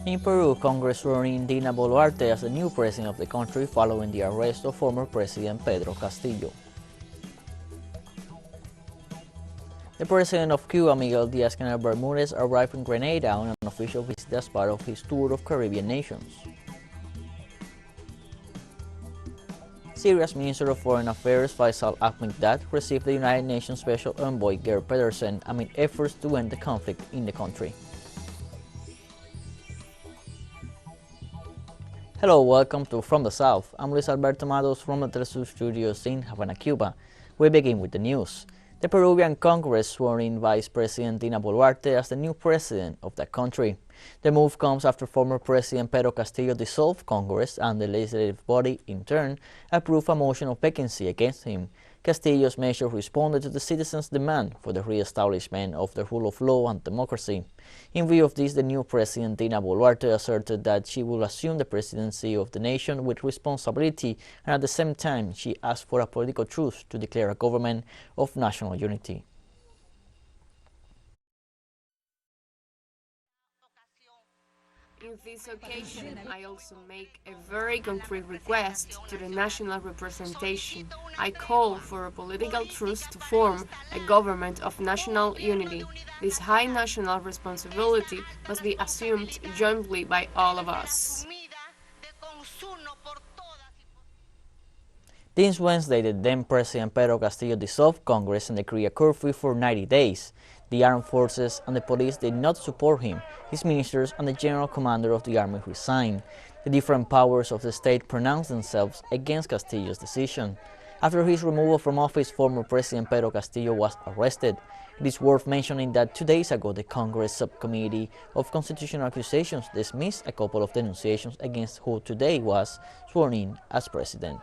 In Peru, Congress sworn in Dina Boluarte as the new president of the country following the arrest of former President Pedro Castillo. The president of Cuba, Miguel Díaz-Canel Bermúdez, arrived in Grenada on an official visit as part of his tour of Caribbean nations. Syria's Minister of Foreign Affairs, Faisal Al-Mikdad, received the United Nations Special Envoy, Geir Pedersen, amid efforts to end the conflict in the country. Hello, welcome to From the South. I'm Luis Alberto Matos from the teleSUR studios in Havana, Cuba. We begin with the news. The Peruvian Congress swore in Vice President Dina Boluarte as the new president of that country. The move comes after former President Pedro Castillo dissolved Congress and the legislative body, in turn, approved a motion of vacancy against him. Castillo's measure responded to the citizens' demand for the re-establishment of the rule of law and democracy. In view of this, the new President Dina Boluarte asserted that she will assume the presidency of the nation with responsibility, and at the same time she asked for a political truce to declare a government of national unity. In this occasion, I also make a very concrete request to the national representation. I call for a political truce to form a government of national unity. This high national responsibility must be assumed jointly by all of us. This Wednesday, the then President Pedro Castillo dissolved Congress and decreed a curfew for 90 days. The armed forces and the police did not support him. His ministers and the general commander of the army resigned. The different powers of the state pronounced themselves against Castillo's decision. After his removal from office, former President Pedro Castillo was arrested. It is worth mentioning that 2 days ago, the Congress Subcommittee of Constitutional Accusations dismissed a couple of denunciations against who today was sworn in as president.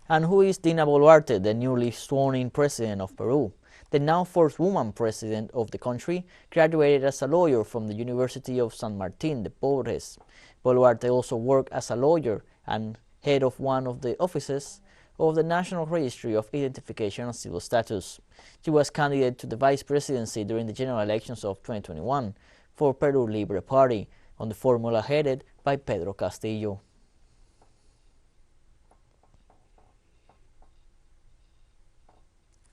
And who is Dina Boluarte, the newly sworn-in president of Peru? The now first woman president of the country graduated as a lawyer from the University of San Martin de Porres. Boluarte also worked as a lawyer and head of one of the offices of the National Registry of Identification and Civil Status. She was candidate to the vice presidency during the general elections of 2021 for Peru Libre Party on the formula headed by Pedro Castillo.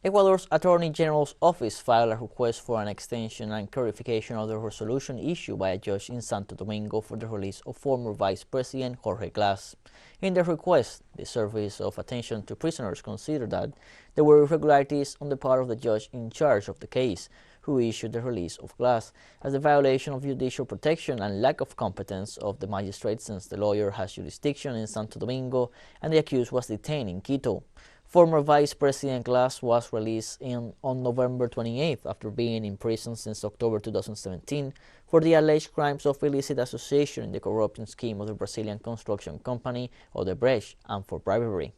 Ecuador's Attorney General's office filed a request for an extension and clarification of the resolution issued by a judge in Santo Domingo for the release of former Vice President Jorge Glass. In the request, the Service of Attention to Prisoners considered that there were irregularities on the part of the judge in charge of the case, who issued the release of Glass, as a violation of judicial protection and lack of competence of the magistrate, since the lawyer has jurisdiction in Santo Domingo and the accused was detained in Quito. Former Vice President Glass was released on November 28th after being in prison since October 2017 for the alleged crimes of illicit association in the corruption scheme of the Brazilian construction company Odebrecht and for bribery.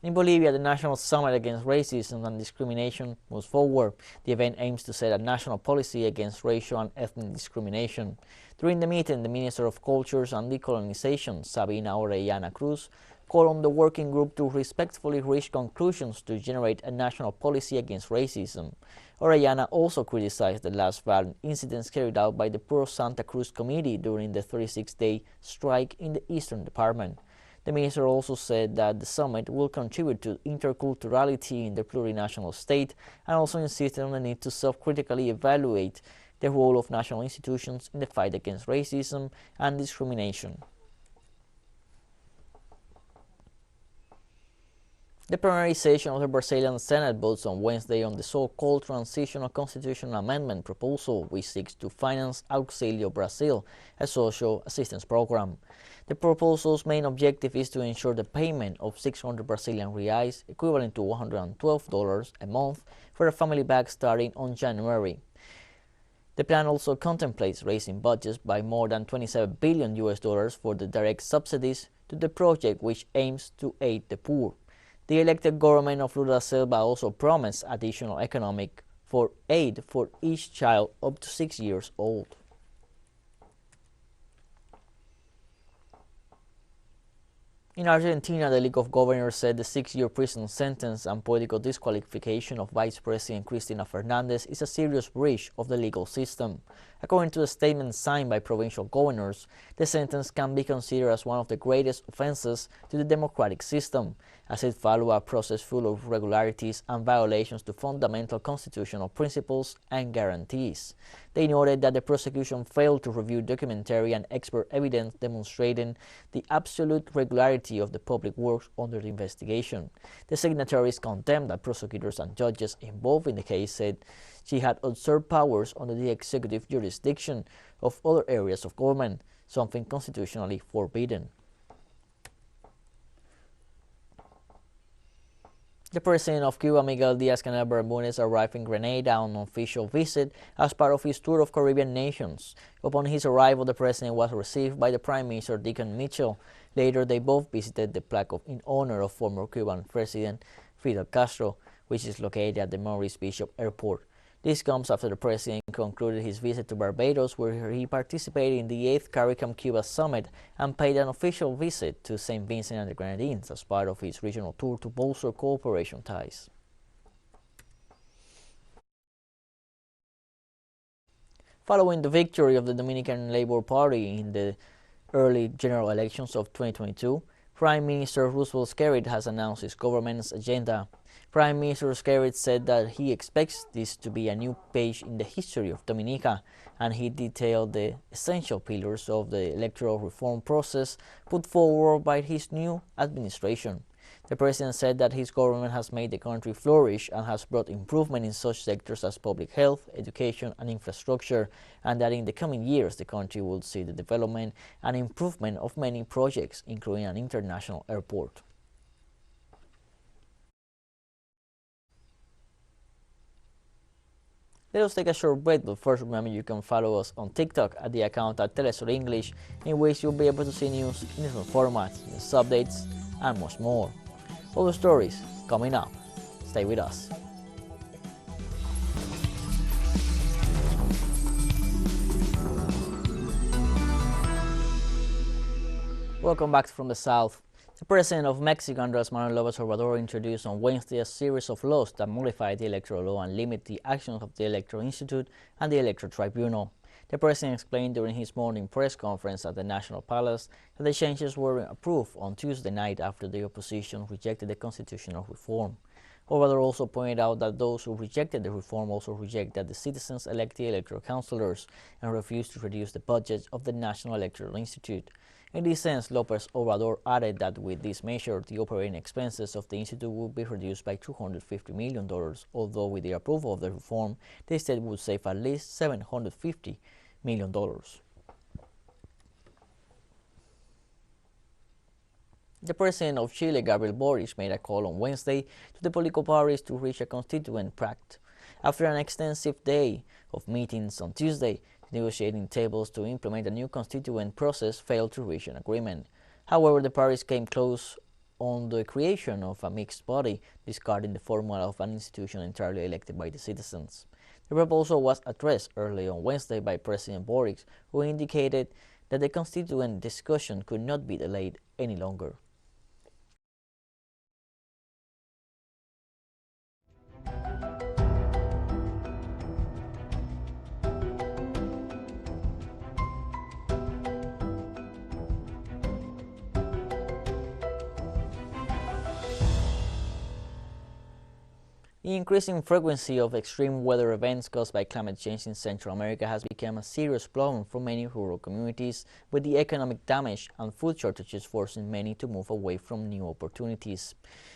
In Bolivia, the National Summit Against Racism and Discrimination moves forward. The event aims to set a national policy against racial and ethnic discrimination. During the meeting, the Minister of Cultures and Decolonization, Sabina Orellana Cruz, called on the working group to respectfully reach conclusions to generate a national policy against racism. Orellana also criticized the last violent incidents carried out by the Pro Santa Cruz Committee during the 36-day strike in the Eastern Department. The minister also said that the summit will contribute to interculturality in the plurinational state and also insisted on the need to self-critically evaluate the role of national institutions in the fight against racism and discrimination. The plenary session of the Brazilian Senate votes on Wednesday on the so-called Transitional Constitutional Amendment proposal, which seeks to finance Auxílio Brasil, a social assistance program. The proposal's main objective is to ensure the payment of 600 Brazilian reais, equivalent to $112 a month, for a family bag starting on January. The plan also contemplates raising budgets by more than $27 billion for the direct subsidies to the project, which aims to aid the poor. The elected government of Lula da Silva also promised additional economic aid for each child up to 6 years old. In Argentina, the League of Governors said the 6-year prison sentence and political disqualification of Vice President Cristina Fernandez is a serious breach of the legal system. According to a statement signed by provincial governors, the sentence can be considered as one of the greatest offenses to the democratic system, as it followed a process full of irregularities and violations to fundamental constitutional principles and guarantees. They noted that the prosecution failed to review documentary and expert evidence demonstrating the absolute regularity of the public works under the investigation. The signatories condemned that prosecutors and judges involved in the case said she had usurped powers under the executive jurisdiction of other areas of government, something constitutionally forbidden. The President of Cuba, Miguel Díaz-Canel Bermúdez, arrived in Grenada on an official visit as part of his tour of Caribbean nations. Upon his arrival, the President was received by the Prime Minister Deacon Mitchell. Later, they both visited the plaque in honor of former Cuban President Fidel Castro, which is located at the Maurice Bishop Airport. This comes after the President concluded his visit to Barbados, where he participated in the 8th CARICOM-Cuba Summit and paid an official visit to St. Vincent and the Grenadines as part of his regional tour to bolster cooperation ties. Following the victory of the Dominican Labour Party in the early general elections of 2022, Prime Minister Roosevelt Skerrit has announced his government's agenda. Prime Minister Skerrit said that he expects this to be a new page in the history of Dominica, and he detailed the essential pillars of the electoral reform process put forward by his new administration. The President said that his government has made the country flourish and has brought improvement in such sectors as public health, education, and infrastructure, and that in the coming years the country will see the development and improvement of many projects, including an international airport. Let us take a short break, but first remember you can follow us on TikTok at the account at teleSUR English, in which you'll be able to see news in different formats, news updates, and much more. Other stories coming up. Stay with us. Welcome back from the South. The President of Mexico, Andrés Manuel López Obrador, introduced on Wednesday a series of laws that modify the electoral law and limit the actions of the Electoral Institute and the Electoral Tribunal. The President explained during his morning press conference at the National Palace that the changes were approved on Tuesday night after the opposition rejected the constitutional reform. Obrador also pointed out that those who rejected the reform also reject that the citizens elect the electoral councillors and refused to reduce the budget of the National Electoral Institute. In this sense, López Obrador added that with this measure, the operating expenses of the institute would be reduced by $250 million, although with the approval of the reform, the state would save at least $750 million. The President of Chile, Gabriel Boric, made a call on Wednesday to the political parties to reach a constituent pact. After an extensive day of meetings on Tuesday, negotiating tables to implement a new constituent process failed to reach an agreement. However, the parties came close on the creation of a mixed body, discarding the formula of an institution entirely elected by the citizens. The proposal was addressed early on Wednesday by President Boric, who indicated that the constituent discussion could not be delayed any longer. The increasing frequency of extreme weather events caused by climate change in Central America has become a serious problem for many rural communities, with the economic damage and food shortages forcing many to move away from new opportunities.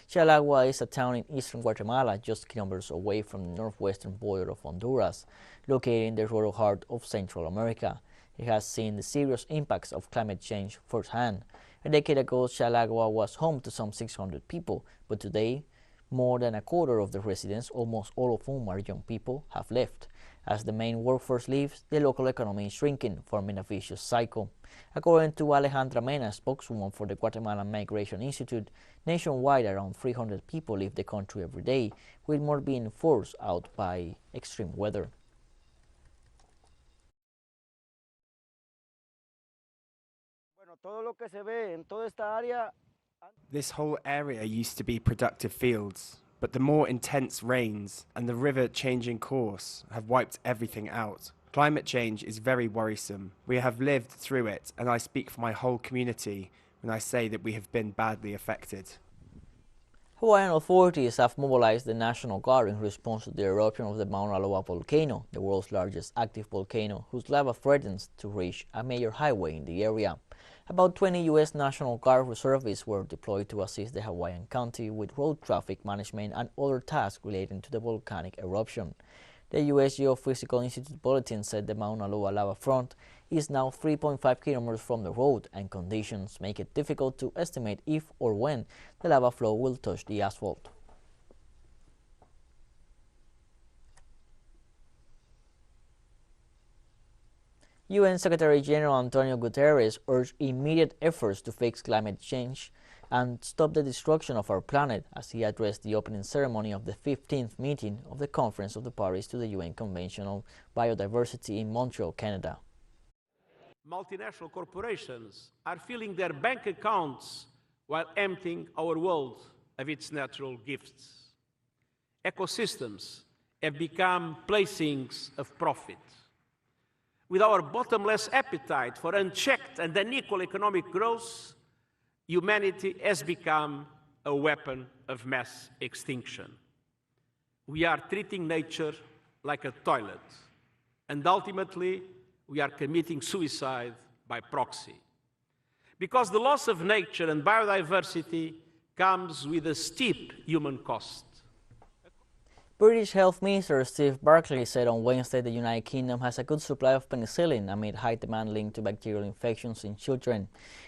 Chalagua is a town in eastern Guatemala, just kilometers away from the northwestern border of Honduras, located in the rural heart of Central America. It has seen the serious impacts of climate change firsthand. A decade ago, Chalagua was home to some 600 people, but today, more than a quarter of the residents, almost all of whom are young people, have left. As the main workforce leaves, the local economy is shrinking, forming a vicious cycle. According to Alejandra Mena, spokeswoman for the Guatemalan Migration Institute, nationwide around 300 people leave the country every day, with more being forced out by extreme weather. Bueno, todo lo que se ve en toda esta área This whole area used to be productive fields, but the more intense rains and the river changing course have wiped everything out. Climate change is very worrisome. We have lived through it, and I speak for my whole community when I say that we have been badly affected. Hawaiian authorities have mobilized the National Guard in response to the eruption of the Mauna Loa volcano, the world's largest active volcano, whose lava threatens to reach a major highway in the area. About 20 U.S. National Guard reservists were deployed to assist the Hawaiian county with road traffic management and other tasks relating to the volcanic eruption. The U.S. Geophysical Institute bulletin said the Mauna Loa lava front is now 3.5 kilometers from the road, and conditions make it difficult to estimate if or when the lava flow will touch the asphalt. UN Secretary General Antonio Guterres urged immediate efforts to fix climate change and stop the destruction of our planet as he addressed the opening ceremony of the 15th meeting of the Conference of the Parties to the UN Convention on Biodiversity in Montreal, Canada. Multinational corporations are filling their bank accounts while emptying our world of its natural gifts. Ecosystems have become playthings of profit. With our bottomless appetite for unchecked and unequal economic growth, humanity has become a weapon of mass extinction. We are treating nature like a toilet, and ultimately, we are committing suicide by proxy. Because the loss of nature and biodiversity comes with a steep human cost. British Health Minister Steve Barclay said on Wednesday the United Kingdom has a good supply of penicillin amid high demand linked to bacterial infections in children.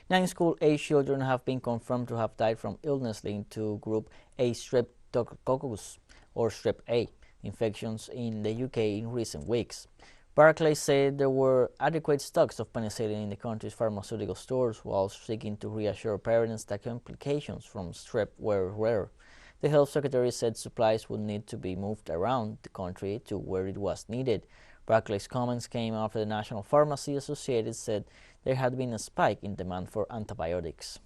9 school-aged children have been confirmed to have died from illness linked to Group A Streptococcus, or Strep A, infections in the UK in recent weeks. Barclay said there were adequate stocks of penicillin in the country's pharmaceutical stores, while seeking to reassure parents that complications from strep were rare. The health secretary said supplies would need to be moved around the country to where it was needed. Barclay's comments came after the National Pharmacy Association said there had been a spike in demand for antibiotics.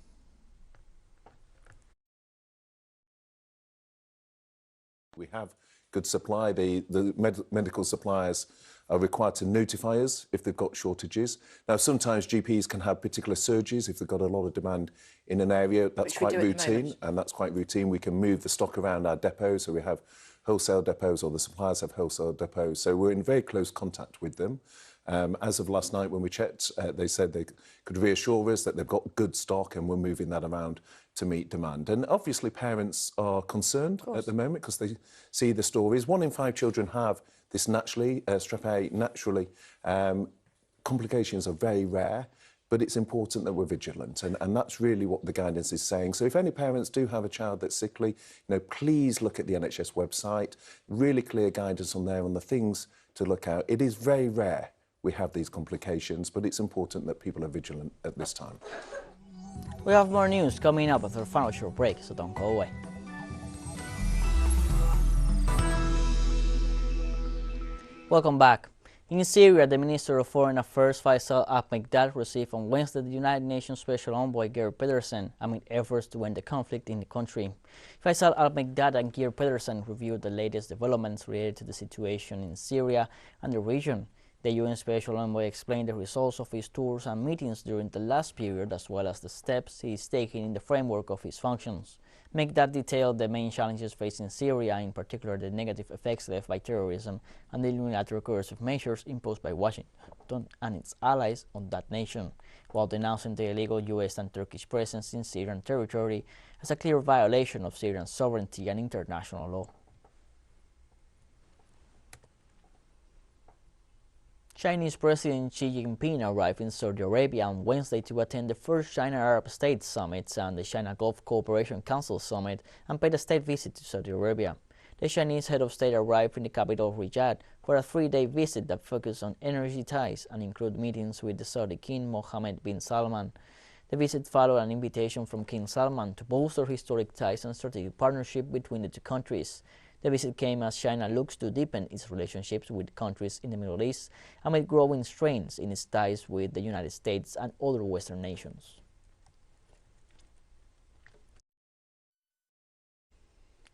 We have good supply. The medical suppliers are required to notify us if they've got shortages. Now, sometimes GPs can have particular surgeries if they've got a lot of demand in an area. That's quite routine, and that's quite routine. We can move the stock around our depots, so we have wholesale depots, or the suppliers have wholesale depots. So we're in very close contact with them. As of last night when we checked, they said they could reassure us that they've got good stock and we're moving that around to meet demand. And obviously parents are concerned at the moment because they see the stories. 1 in 5 children have this naturally, Strep A naturally. Complications are very rare, but it's important that we're vigilant, and that's really what the guidance is saying. So if any parents do have a child that's sickly, please look at the NHS website, really clear guidance on there on the things to look out. It is very rare we have these complications, but it's important that people are vigilant at this time. We have more news coming up after a final short break, so don't go away. Welcome back. In Syria, the Minister of Foreign Affairs Faisal al-Mikdad received on Wednesday the United Nations Special Envoy Geir Pedersen amid efforts to end the conflict in the country. Faisal al-Mikdad and Geir Pedersen reviewed the latest developments related to the situation in Syria and the region. The UN Special Envoy explained the results of his tours and meetings during the last period, as well as the steps he is taking in the framework of his functions. Mikdad detailed the main challenges facing Syria, in particular the negative effects left by terrorism and the unilateral coercive measures imposed by Washington and its allies on that nation, while denouncing the illegal US and Turkish presence in Syrian territory as a clear violation of Syrian sovereignty and international law. Chinese President Xi Jinping arrived in Saudi Arabia on Wednesday to attend the first China-Arab States Summit and the China Gulf Cooperation Council Summit and paid a state visit to Saudi Arabia. The Chinese head of state arrived in the capital Riyadh for a 3-day visit that focused on energy ties and included meetings with the Saudi King Mohammed bin Salman. The visit followed an invitation from King Salman to bolster historic ties and strategic partnership between the two countries. The visit came as China looks to deepen its relationships with countries in the Middle East amid growing strains in its ties with the United States and other Western nations.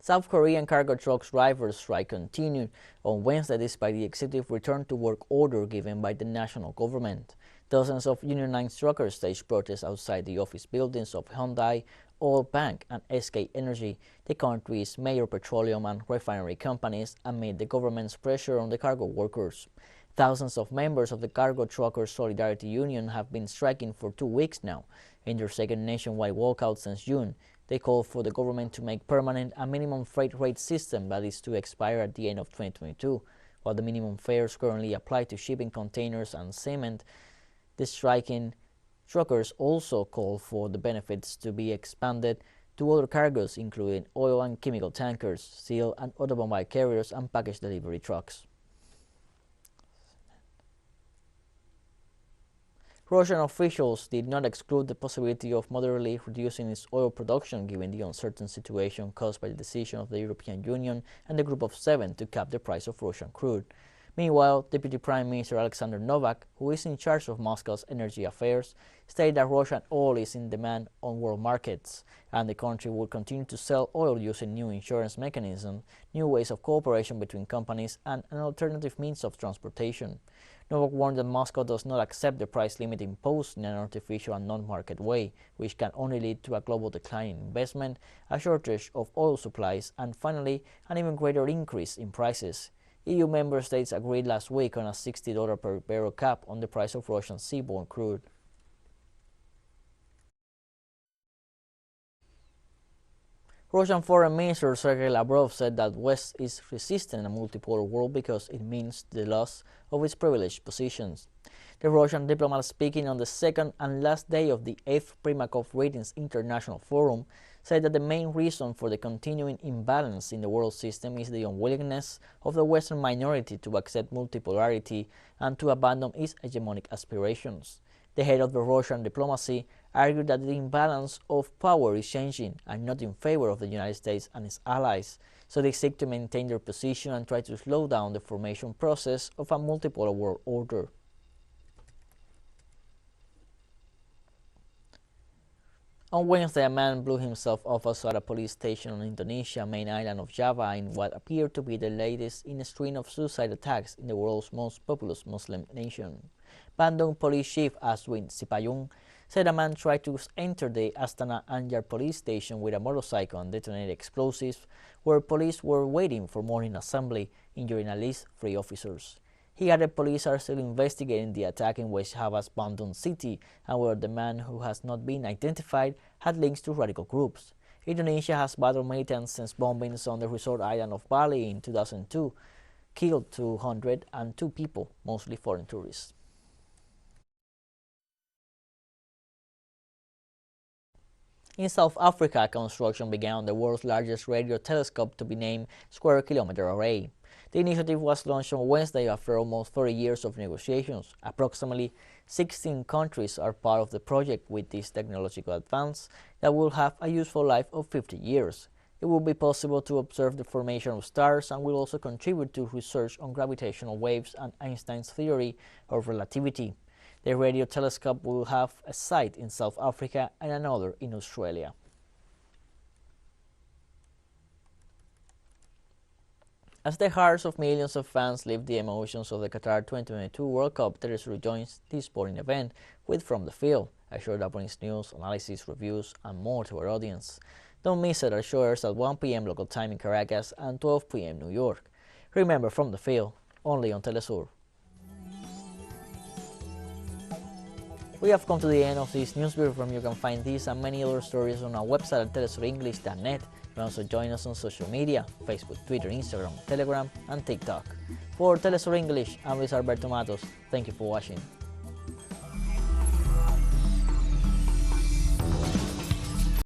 South Korean cargo truck drivers' strike continued on Wednesday despite the executive return to work order given by the national government. Dozens of unionized truckers staged protests outside the office buildings of Hyundai, Oil Bank, and SK Energy, the country's major petroleum and refinery companies, amid the government's pressure on the cargo workers. Thousands of members of the Cargo Truckers Solidarity Union have been striking for 2 weeks now, in their second nationwide walkout since June. They call for the government to make permanent a minimum freight rate system that is to expire at the end of 2022. While the minimum fares currently apply to shipping containers and cement, the striking truckers also call for the benefits to be expanded to other cargoes, including oil and chemical tankers, steel and automobile carriers, and package delivery trucks. Russian officials did not exclude the possibility of moderately reducing its oil production given the uncertain situation caused by the decision of the European Union and the Group of Seven to cap the price of Russian crude. Meanwhile, Deputy Prime Minister Alexander Novak, who is in charge of Moscow's energy affairs, stated that Russian oil is in demand on world markets, and the country will continue to sell oil using new insurance mechanisms, new ways of cooperation between companies, and an alternative means of transportation. Novak warned that Moscow does not accept the price limit imposed in an artificial and non-market way, which can only lead to a global decline in investment, a shortage of oil supplies, and finally, an even greater increase in prices. EU member states agreed last week on a $60 per barrel cap on the price of Russian seaborne crude. Russian Foreign Minister Sergei Lavrov said that West is resisting a multipolar world because it means the loss of its privileged positions. The Russian diplomat, speaking on the second and last day of the 8th Primakov Ratings International Forum, said that the main reason for the continuing imbalance in the world system is the unwillingness of the Western minority to accept multipolarity and to abandon its hegemonic aspirations. The head of the Russian diplomacy argued that the imbalance of power is changing and not in favor of the United States and its allies, so they seek to maintain their position and try to slow down the formation process of a multipolar world order. On Wednesday, a man blew himself off outside a police station on Indonesia's main island of Java in what appeared to be the latest in a string of suicide attacks in the world's most populous Muslim nation. Bandung Police Chief Aswin Sipayung said a man tried to enter the Astana Anjar police station with a motorcycle and detonated explosives, where police were waiting for morning assembly, injuring at least 3 officers. He added police are still investigating the attack in West Java's Bandung city, and where the man, who has not been identified, had links to radical groups. Indonesia has battled militants since bombings on the resort island of Bali in 2002 killed 202 people, mostly foreign tourists. In South Africa, construction began on the world's largest radio telescope to be named Square Kilometre Array. The initiative was launched on Wednesday after almost 30 years of negotiations. Approximately 16 countries are part of the project with this technological advance that will have a useful life of 50 years. It will be possible to observe the formation of stars and will also contribute to research on gravitational waves and Einstein's theory of relativity. The radio telescope will have a site in South Africa and another in Australia. As the hearts of millions of fans live the emotions of the Qatar 2022 World Cup, teleSUR joins this sporting event with From the Field, a show that brings news, analysis, reviews, and more to our audience. Don't miss it, our show airs at 1 p.m. local time in Caracas and 12 p.m. New York. Remember, From the Field, only on teleSUR. We have come to the end of this news brief. You can find these and many other stories on our website at telesurenglish.net. You can also join us on social media, Facebook, Twitter, Instagram, Telegram, and TikTok. For teleSUR English, I'm Luis Alberto Matos. Thank you for watching.